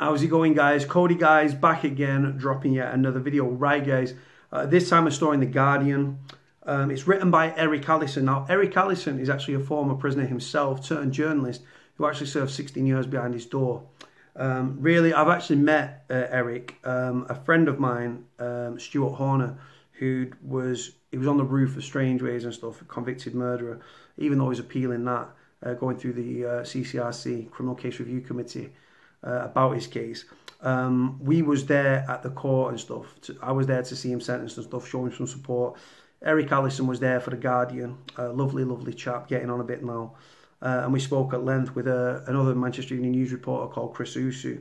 How's it going, guys? Cody, guys, back again, dropping yet another video. Right, guys, this time a story in The Guardian. It's written by Eric Allison. Now, Eric Allison is actually a former prisoner himself, turned journalist, who actually served 16 years behind his door. Really, I've actually met Eric, a friend of mine, Stuart Horner, who was on the roof of Strangeways and stuff, a convicted murderer, even though he's appealing that, going through the CCRC, Criminal Case Review Committee, about his case. We was there at the court and stuff. I was there to see him sentenced and stuff, show him some support. Eric Allison was there for The Guardian, a lovely chap, getting on a bit now. And we spoke at length with another Manchester Evening News reporter called Chris Usu.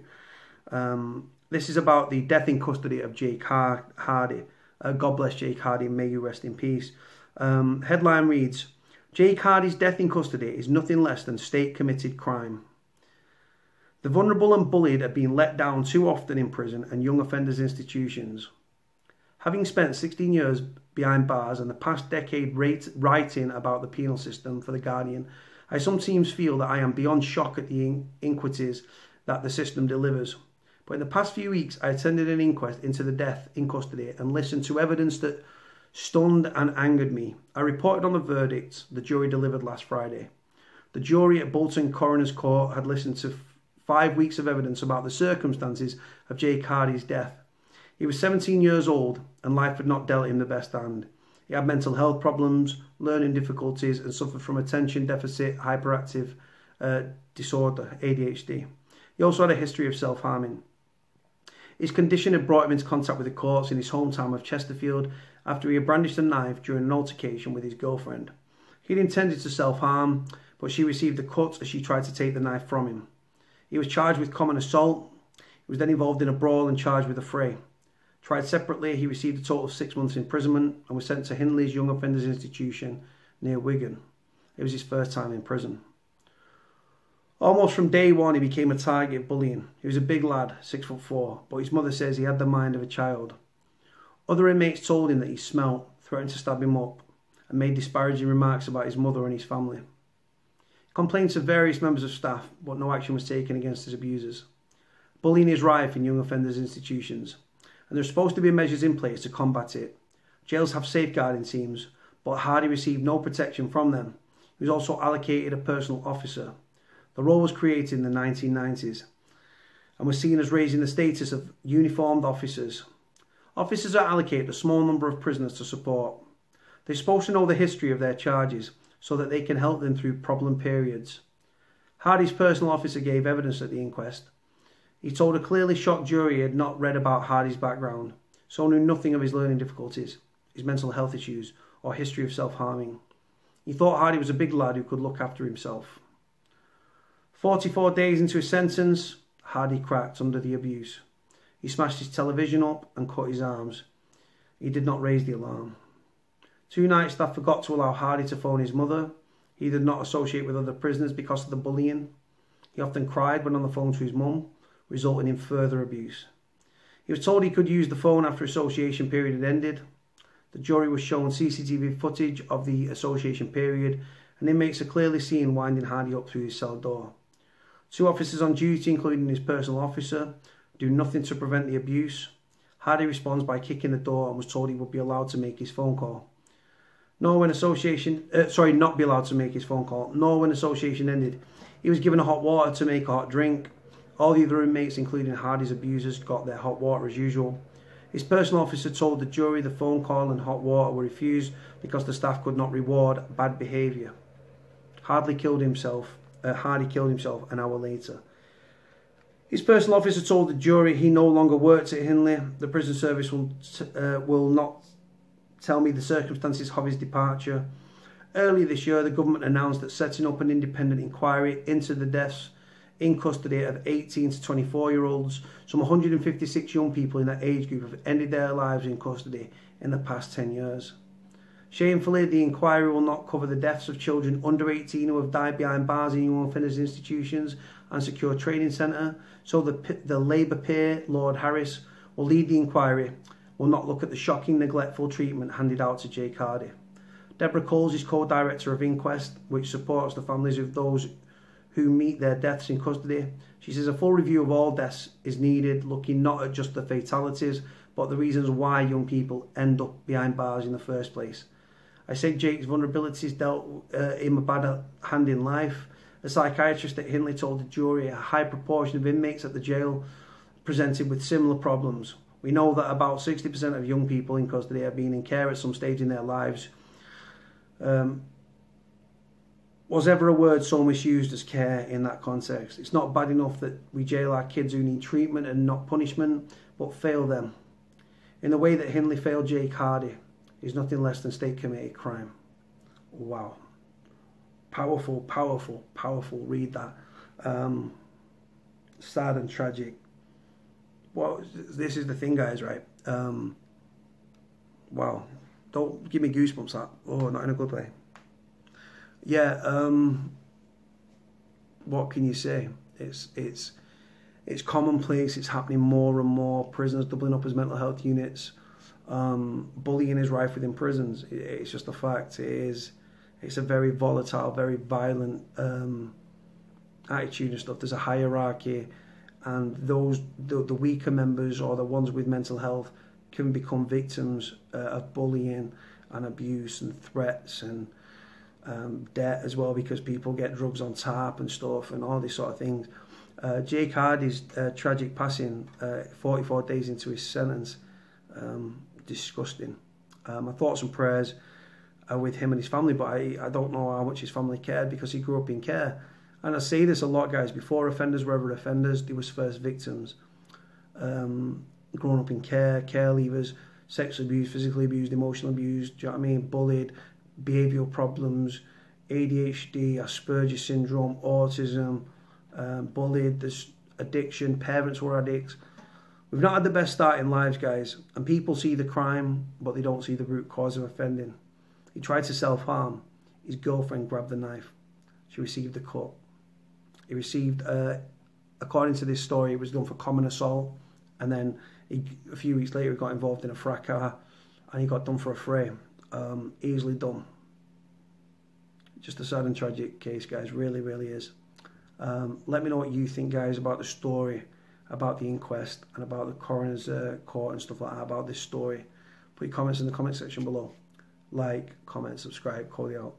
This is about the death in custody of Jake Hardy. God bless Jake Hardy and may you rest in peace. Headline reads, Jake Hardy's death in custody is nothing less than state-committed crime. The vulnerable and bullied are being let down too often in prison and young offenders institutions. Having spent 16 years behind bars and the past decade writing about the penal system for The Guardian, I sometimes feel that I am beyond shock at the iniquities that the system delivers. But in the past few weeks, I attended an inquest into the death in custody and listened to evidence that stunned and angered me. I reported on the verdicts the jury delivered last Friday. The jury at Bolton Coroner's Court had listened to 5 weeks of evidence about the circumstances of Jake Hardy's death. He was 17 years old and life had not dealt him the best hand. He had mental health problems, learning difficulties and suffered from attention deficit hyperactive disorder, ADHD. He also had a history of self-harming. His condition had brought him into contact with the courts in his hometown of Chesterfield after he had brandished a knife during an altercation with his girlfriend. He had intended to self-harm, but she received a cut as she tried to take the knife from him. He was charged with common assault. He was then involved in a brawl and charged with a fray. Tried separately, he received a total of 6 months imprisonment and was sent to Hindley's Young Offenders Institution near Wigan. It was his first time in prison. Almost from day one, he became a target of bullying. He was a big lad, 6'4", but his mother says he had the mind of a child. Other inmates told him that he smelt, threatened to stab him up, and made disparaging remarks about his mother and his family. Complaints of various members of staff, but no action was taken against his abusers. Bullying is rife in young offenders institutions, and there are supposed to be measures in place to combat it. Jails have safeguarding teams, but Hardy received no protection from them. He was also allocated a personal officer. The role was created in the 1990s and was seen as raising the status of uniformed officers. Officers are allocated a small number of prisoners to support. They're supposed to know the history of their charges so that they can help them through problem periods. Hardy's personal officer gave evidence at the inquest. He told a clearly shocked jury he had not read about Hardy's background, so knew nothing of his learning difficulties, his mental health issues, or history of self-harming. He thought Hardy was a big lad who could look after himself. 44 days into his sentence, Hardy cracked under the abuse. He smashed his television up and cut his arms. He did not raise the alarm. 2 night staff forgot to allow Hardy to phone his mother. He did not associate with other prisoners because of the bullying. He often cried when on the phone to his mum, resulting in further abuse. He was told he could use the phone after association period had ended. The jury was shown CCTV footage of the association period, and inmates are clearly seen winding Hardy up through his cell door. 2 officers on duty, including his personal officer, do nothing to prevent the abuse. Hardy responds by kicking the door and was told he would be allowed to make his phone call. Not be allowed to make his phone call, nor when association ended. He was given hot water to make a hot drink. All the other inmates, including Hardy's abusers, got their hot water as usual. His personal officer told the jury the phone call and hot water were refused because the staff could not reward bad behaviour. Hardy killed himself an hour later. His personal officer told the jury he no longer worked at Hindley. The prison service will not tell me the circumstances of his departure. Earlier this year, the government announced that setting up an independent inquiry into the deaths in custody of 18 to 24-year-olds. Some 156 young people in that age group have ended their lives in custody in the past 10 years. Shamefully, the inquiry will not cover the deaths of children under 18 who have died behind bars in young offenders institutions and secure training centre, so the Labour peer, Lord Harris, will lead the inquiry, will not look at the shocking neglectful treatment handed out to Jake Hardy. Deborah Coles is co-director of Inquest, which supports the families of those who meet their deaths in custody. She says a full review of all deaths is needed, looking not at just the fatalities, but the reasons why young people end up behind bars in the first place. I say Jake's vulnerabilities dealt him a bad hand in life. A psychiatrist at Hindley told the jury a high proportion of inmates at the jail presented with similar problems. We know that about 60% of young people in custody have been in care at some stage in their lives. Was ever a word so misused as care in that context? It's not bad enough that we jail our kids who need treatment and not punishment, but fail them. In the way that Hindley failed Jake Hardy is nothing less than state-committed crime. Wow. Powerful, powerful, powerful. Read that. Sad and tragic. Well, this is the thing, guys, right? Wow. Don't give me goosebumps, that. Oh, not in a good way. Yeah, what can you say? It's commonplace. It's happening more and more. Prisoners doubling up as mental health units. Bullying is rife within prisons. It's just a fact. It's a very volatile, very violent attitude and stuff. There's a hierarchy, and the weaker members or the ones with mental health can become victims of bullying and abuse and threats and debt as well, because people get drugs on tap and stuff and all these sort of things. Jake Hardy's tragic passing 44 days into his sentence, disgusting. My thoughts and prayers are with him and his family, but I don't know how much his family cared, because he grew up in care. And I say this a lot, guys, before offenders were ever offenders, they was first victims. Growing up in care, care leavers, sexually abused, physically abused, emotionally abused, do you know what I mean, bullied, behavioural problems, ADHD, Asperger's syndrome, autism, bullied, there's addiction, parents were addicts. We've not had the best start in lives, guys, and people see the crime, but they don't see the root cause of offending. He tried to self-harm. His girlfriend grabbed the knife. She received the cut. He received, according to this story, it was done for common assault, and then a few weeks later he got involved in a fracas, and he got done for a fray. Easily done. Just a sad and tragic case, guys. Really, really is. Let me know what you think, guys, about the story, about the inquest, and about the coroner's court and stuff like that, about this story. Put your comments in the comment section below. Like, comment, subscribe. Cody out.